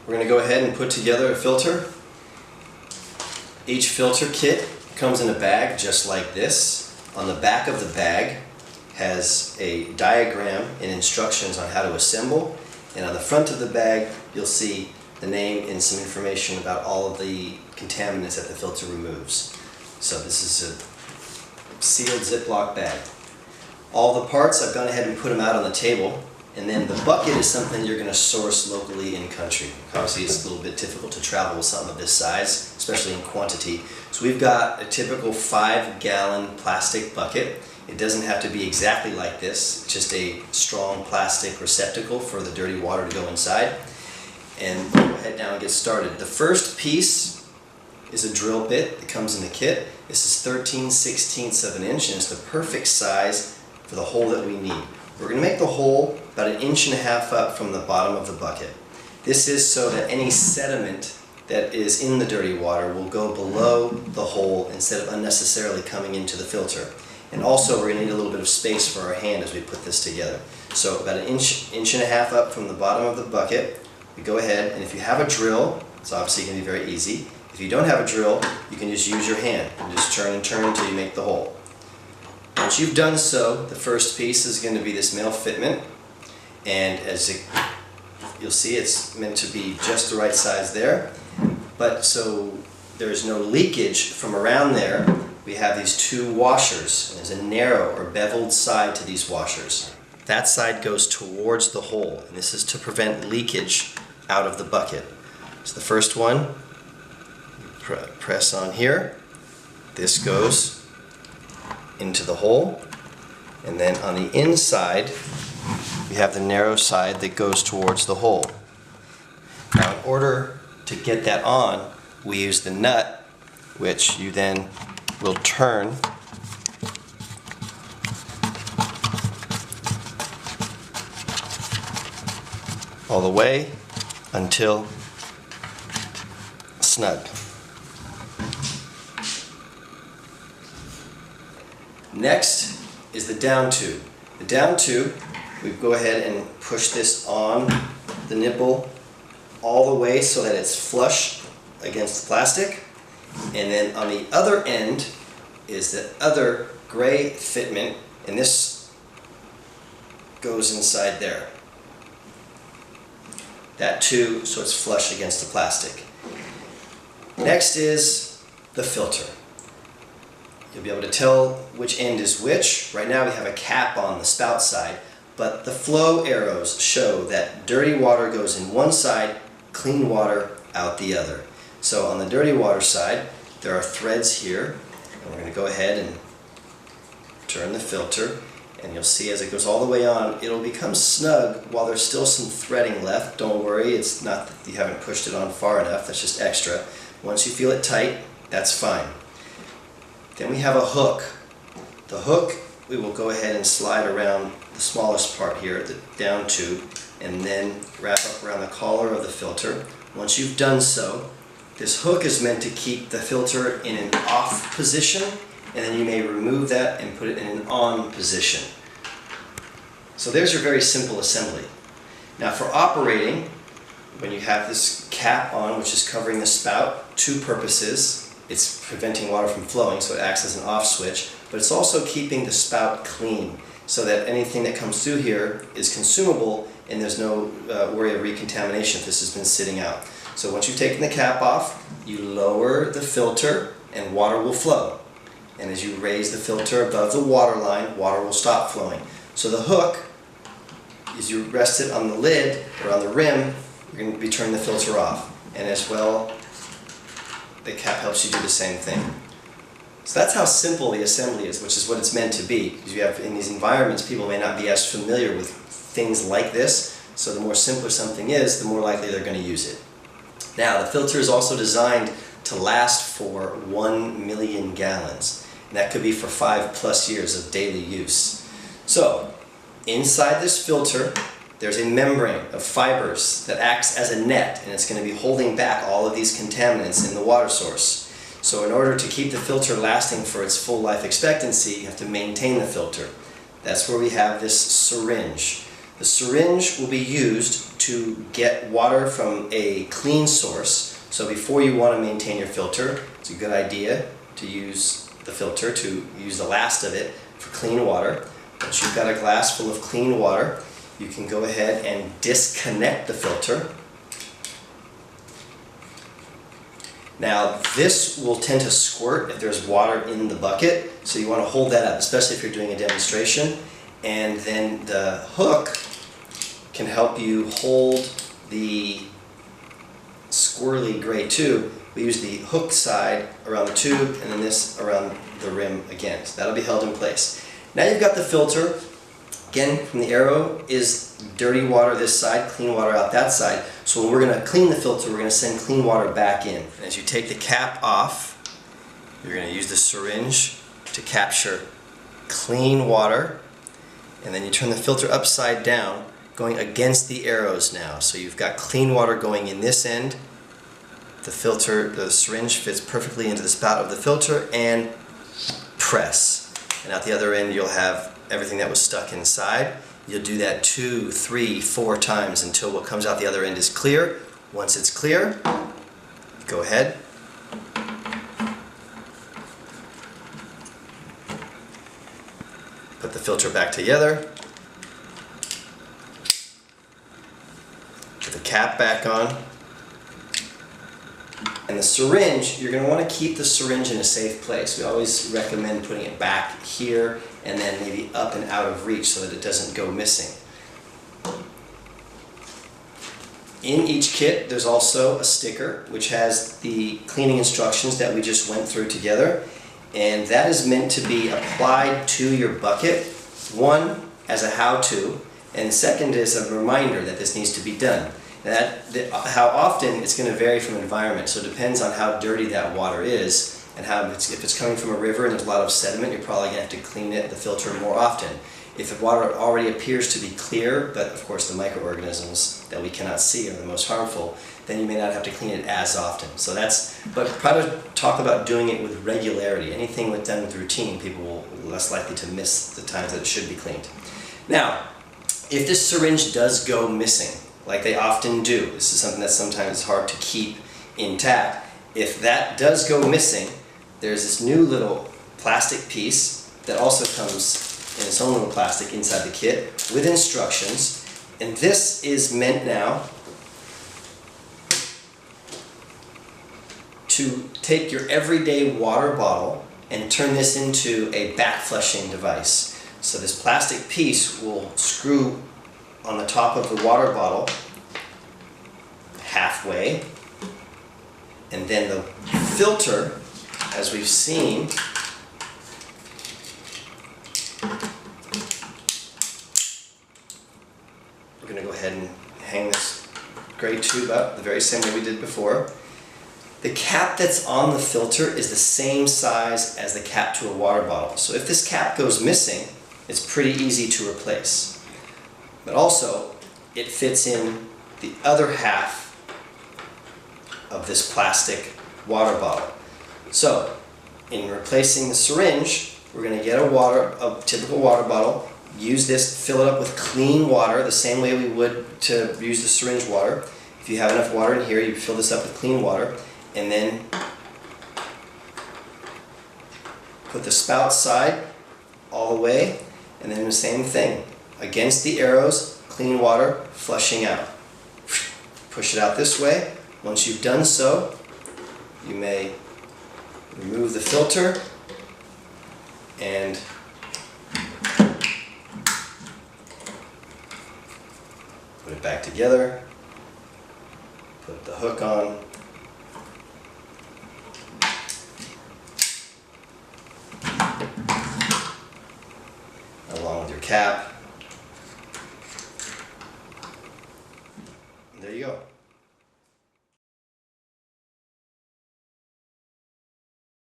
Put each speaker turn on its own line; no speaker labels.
We're going to go ahead and put together a filter. Each filter kit comes in a bag just like this. On the back of the bag has a diagram and instructions on how to assemble, and on the front of the bag you'll see the name and some information about all of the contaminants that the filter removes. So this is a sealed Ziploc bag. All the parts, I've gone ahead and put them out on the table. And then the bucket is something you're going to source locally in country. Obviously it's a little bit difficult to travel with something of this size, especially in quantity. So we've got a typical 5-gallon plastic bucket. It doesn't have to be exactly like this, it's just a strong plastic receptacle for the dirty water to go inside. And we'll head down and get started. The first piece is a drill bit that comes in the kit. This is 13/16 of an inch, and it's the perfect size for the hole that we need. We're going to make the hole about 1.5 inches up from the bottom of the bucket. This is so that any sediment that is in the dirty water will go below the hole instead of unnecessarily coming into the filter. And also we're going to need a little bit of space for our hand as we put this together. So about 1.5 inches up from the bottom of the bucket, we go ahead, and if you have a drill, it's obviously going to be very easy. If you don't have a drill, you can just use your hand and just turn and turn until you make the hole. Once you've done so, the first piece is going to be this male fitment, and you'll see it's meant to be just the right size there, but so there's no leakage from around there, we have these 2 washers, and there's a narrow or beveled side to these washers. That side goes towards the hole, and this is to prevent leakage out of the bucket. So the first one, press on here, this goes into the hole, and then on the inside we have the narrow side that goes towards the hole. Now in order to get that on, we use the nut, which you then will turn all the way until snug. Next is the down tube. The down tube, we go ahead and push this on the nipple all the way so that it's flush against the plastic. And then on the other end is the other gray fitment, and this goes inside there. That too, so it's flush against the plastic. Next is the filter. You'll be able to tell which end is which. Right now we have a cap on the spout side, but the flow arrows show that dirty water goes in one side, clean water out the other. So on the dirty water side, there are threads here, and we're going to go ahead and turn the filter, and you'll see as it goes all the way on, it'll become snug while there's still some threading left. Don't worry, it's not that you haven't pushed it on far enough, that's just extra. Once you feel it tight, that's fine. Then we have a hook. The hook, we will go ahead and slide around the smallest part here, the down tube, and then wrap up around the collar of the filter. Once you've done so, this hook is meant to keep the filter in an off position, and then you may remove that and put it in an on position. So there's your very simple assembly. Now for operating, when you have this cap on, which is covering the spout, 2 purposes. It's preventing water from flowing, so it acts as an off switch, but it's also keeping the spout clean so that anything that comes through here is consumable and there's no worry of recontamination if this has been sitting out. So once you've taken the cap off, you lower the filter and water will flow. And as you raise the filter above the water line, water will stop flowing. So the hook, as you rest it on the lid or on the rim, you're going to be turning the filter off. And as well, the cap helps you do the same thing. So that's how simple the assembly is, which is what it's meant to be. Because you have in these environments, people may not be as familiar with things like this, so the more simpler something is, the more likely they're going to use it. Now, the filter is also designed to last for 1 million gallons, and that could be for 5+ years of daily use. So, inside this filter, there's a membrane of fibers that acts as a net, and it's going to be holding back all of these contaminants in the water source. So in order to keep the filter lasting for its full life expectancy, you have to maintain the filter. That's where we have this syringe. The syringe will be used to get water from a clean source. So before you want to maintain your filter, it's a good idea to use the filter, to use the last of it for clean water. Once you've got a glass full of clean water, you can go ahead and disconnect the filter. Now this will tend to squirt if there's water in the bucket, so you want to hold that up, especially if you're doing a demonstration. And then the hook can help you hold the squirrely gray tube. We use the hook side around the tube and then this around the rim again. So that'll be held in place. Now you've got the filter. Again, from the arrow is dirty water this side, clean water out that side. So when we're going to clean the filter, we're going to send clean water back in. And as you take the cap off, you're going to use the syringe to capture clean water. And then you turn the filter upside down, going against the arrows now. So you've got clean water going in this end. The filter, the syringe fits perfectly into the spout of the filter, and press. And at the other end you'll have everything that was stuck inside. You'll do that 2, 3, 4 times until what comes out the other end is clear. Once it's clear, go ahead. Put the filter back together. Put the cap back on. And the syringe, you're going to want to keep the syringe in a safe place. We always recommend putting it back here and then maybe up and out of reach so that it doesn't go missing. In each kit there's also a sticker which has the cleaning instructions that we just went through together, and that is meant to be applied to your bucket. One, as a how-to, and second is a reminder that this needs to be done. How often, it's going to vary from environment, so it depends on how dirty that water is and if it's coming from a river and there's a lot of sediment, you're probably going to have to clean the filter more often. If the water already appears to be clear, but of course the microorganisms that we cannot see are the most harmful, then you may not have to clean it as often. But try to talk about doing it with regularity. Anything done with routine, people will be less likely to miss the times that it should be cleaned. Now, if this syringe does go missing, like they often do, this is something that sometimes is hard to keep intact. If that does go missing, there's this new little plastic piece that also comes in its own little plastic inside the kit with instructions, and this is meant now to take your everyday water bottle and turn this into a back flushing device. So this plastic piece will screw on the top of the water bottle halfway, and then the filter, as we've seen, we're going to go ahead and hang this gray tube up the very same way we did before. The cap that's on the filter is the same size as the cap to a water bottle, so if this cap goes missing, it's pretty easy to replace. But also, it fits in the other half of this plastic water bottle. So, in replacing the syringe, we're going to get a typical water bottle, use this, fill it up with clean water, the same way we would to use the syringe water. If you have enough water in here, you fill this up with clean water, and then put the spout side all the way, and then the same thing. Against the arrows, clean water, flushing out. Push it out this way. Once you've done so, you may remove the filter and put it back together. Put the hook on. Along with your cap. And there you go.